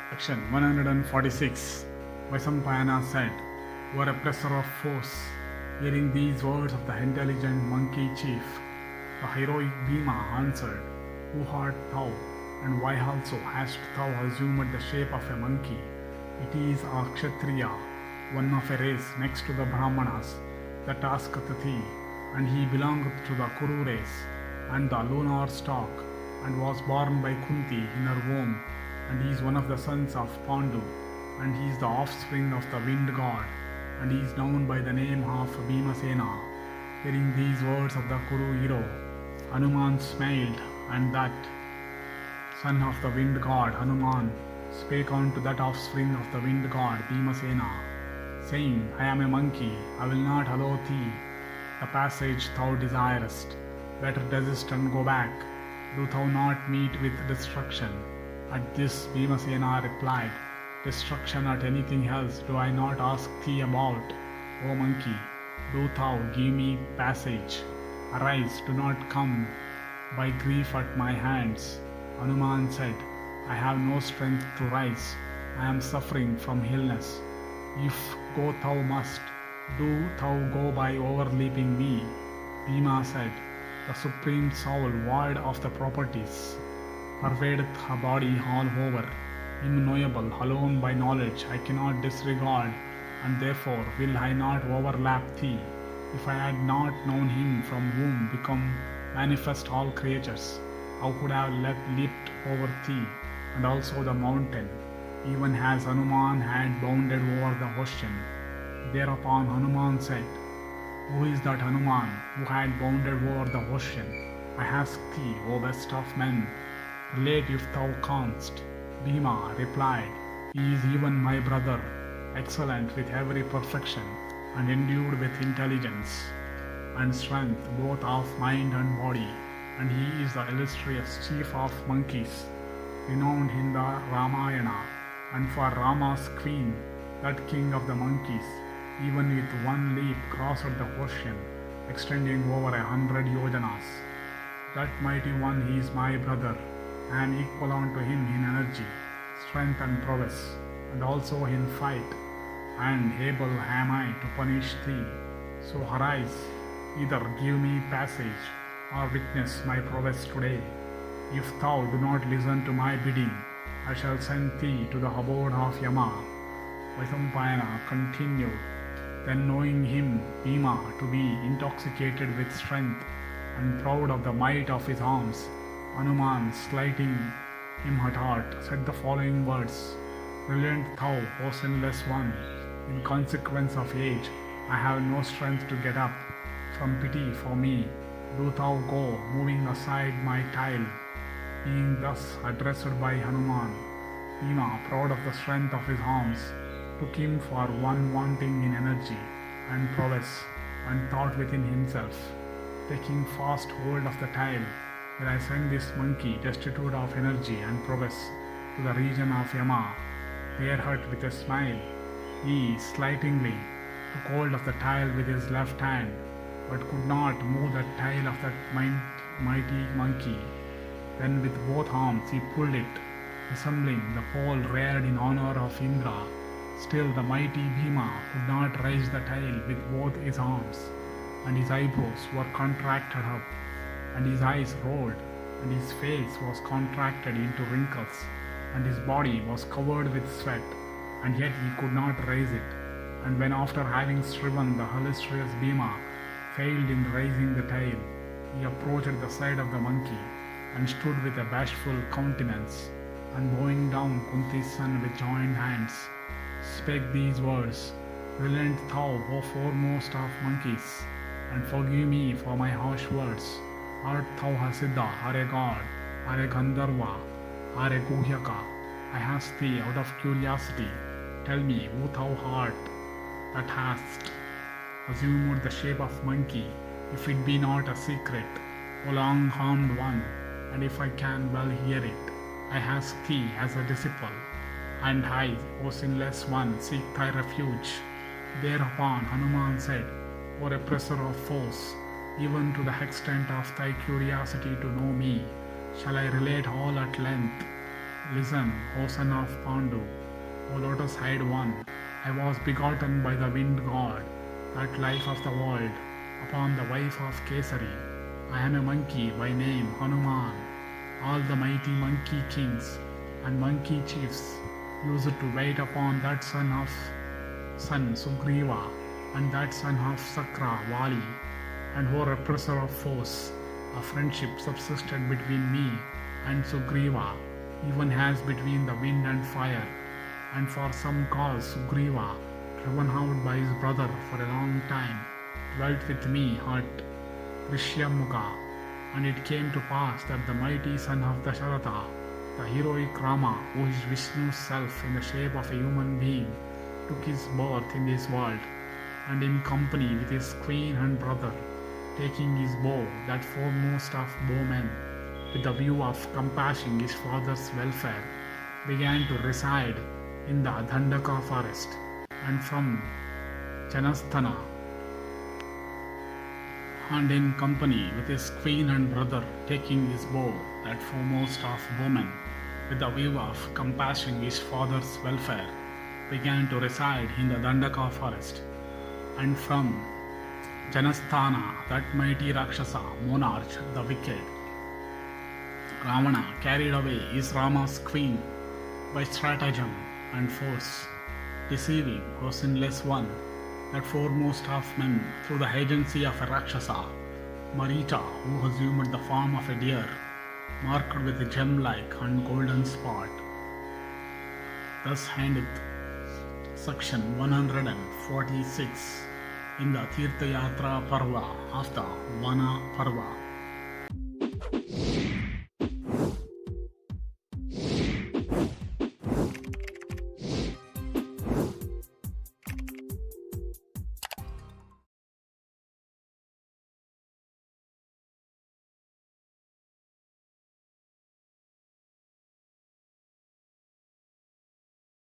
Section 146. Vaisampayana said, "O repressor of foes, hearing these words of the intelligent monkey chief, the heroic Bhima answered, Who art thou, and why also hast thou assumed the shape of a monkey? It is a Kshatriya, one of a race next to the Brahmanas, that asketh thee, and he belongeth to the Kuru race, and the lunar stock, and was born by Kunti in her womb, and he is one of the sons of Pandu, and he is the offspring of the wind god, and he is known by the name of Bhimasena." Hearing these words of the Kuru hero, Hanuman smiled, and that son of the wind god Hanuman spake unto that offspring of the wind god Bhimasena, saying, "I am a monkey, I will not allow thee the passage thou desirest. Better desist and go back. Do thou not meet with destruction." At this Bhimasena replied, "Destruction at anything else do I not ask thee about, O monkey. Do thou give me passage. Arise, do not come by grief at my hands." Hanuman said, "I have no strength to rise. I am suffering from illness. If go thou must, do thou go by overleaping me." Bhima said, "The supreme soul, void of the properties, pervadeth her body all over. Unknowable alone by knowledge, I cannot disregard, and therefore will I not overlap thee. If I had not known him from whom become manifest all creatures, how could I have leaped over thee, and also the mountain, even as Hanuman had bounded over the ocean?" Thereupon Hanuman said, "Who is that Hanuman who had bounded over the ocean? I ask thee, O best of men, relate if thou canst." Bhima replied, "He is even my brother, excellent with every perfection, and endued with intelligence and strength both of mind and body, and he is the illustrious chief of monkeys, renowned in the Ramayana, and for Rama's queen, that king of the monkeys, even with one leap crossed the ocean, extending over 100 yojanas. That mighty one he is my brother, and equal unto him in energy, strength and prowess, and also in fight, and able am I to punish thee. So arise, either give me passage, or witness my prowess today. If thou do not listen to my bidding, I shall send thee to the abode of Yama." Vaisampayana continued, "Then knowing him, Bhima, to be intoxicated with strength, and proud of the might of his arms, Hanuman, slighting him at heart, said the following words, "Relent thou, O sinless one, in consequence of age, I have no strength to get up. From pity for me, do thou go, moving aside my tile." Being thus addressed by Hanuman, Bhima, proud of the strength of his arms, took him for one wanting in energy and prowess, and thought within himself, taking fast hold of the tile, "Will I send this monkey destitute of energy and prowess to the region of Yama?" There hurt with a smile, he slightingly took hold of the tile with his left hand, but could not move the tail of that mighty monkey. Then with both arms he pulled it, resembling the pole reared in honor of Indra. Still the mighty Bhima could not raise the tail with both his arms, and his eyebrows were contracted up, and his eyes rolled, and his face was contracted into wrinkles, and his body was covered with sweat, and yet he could not raise it. And when after having striven the illustrious Bhima failed in raising the tail, he approached the side of the monkey, and stood with a bashful countenance, and bowing down Kunti's son with joined hands, spake these words, "Relent thou, O foremost of monkeys, and forgive me for my harsh words. Art thou a Siddha, or a god, or a Gandharva, or a Guhyaka? I ask thee out of curiosity, tell me who thou art that hast assumed the shape of monkey, if it be not a secret, O long-armed one, and if I can well hear it. I ask thee as a disciple, and I, O sinless one, seek thy refuge." Thereupon Hanuman said, "O repressor of foes, even to the extent of thy curiosity to know me, shall I relate all at length. Listen, O son of Pandu, O lotus-eyed one, I was begotten by the wind god, that life of the world, upon the wife of Kesari. I am a monkey by name Hanuman. All the mighty monkey kings and monkey chiefs used to wait upon that son Sugriva and that son of Sakra Vali, and who repressor of foes. A friendship subsisted between me and Sugriva, even as between the wind and fire. And for some cause Sugriva, driven out by his brother for a long time, dwelt with me at Rishyamukha. And it came to pass that the mighty son of Dasharatha, the heroic Rama, who is Vishnu's self in the shape of a human being, took his birth in this world, and in company with his queen and brother, taking his bow, that foremost of bowmen, with the view of compassing his father's welfare, began to reside in the Dandaka forest, and from Janasthana, and in company with his queen and brother, taking his bow, that foremost of bowmen, with the view of compassing his father's welfare, began to reside in the Dandaka forest, and from Janasthana, that mighty Rakshasa, monarch, the wicked, Ravana, carried away his Rama's queen by stratagem and force, deceiving, O sinless one, that foremost of men through the agency of a Rakshasa, Marita, who assumed the form of a deer, marked with a gem-like and golden spot. Thus endeth section 146 in the Tirtha-yatra Parva of the Vana Parva.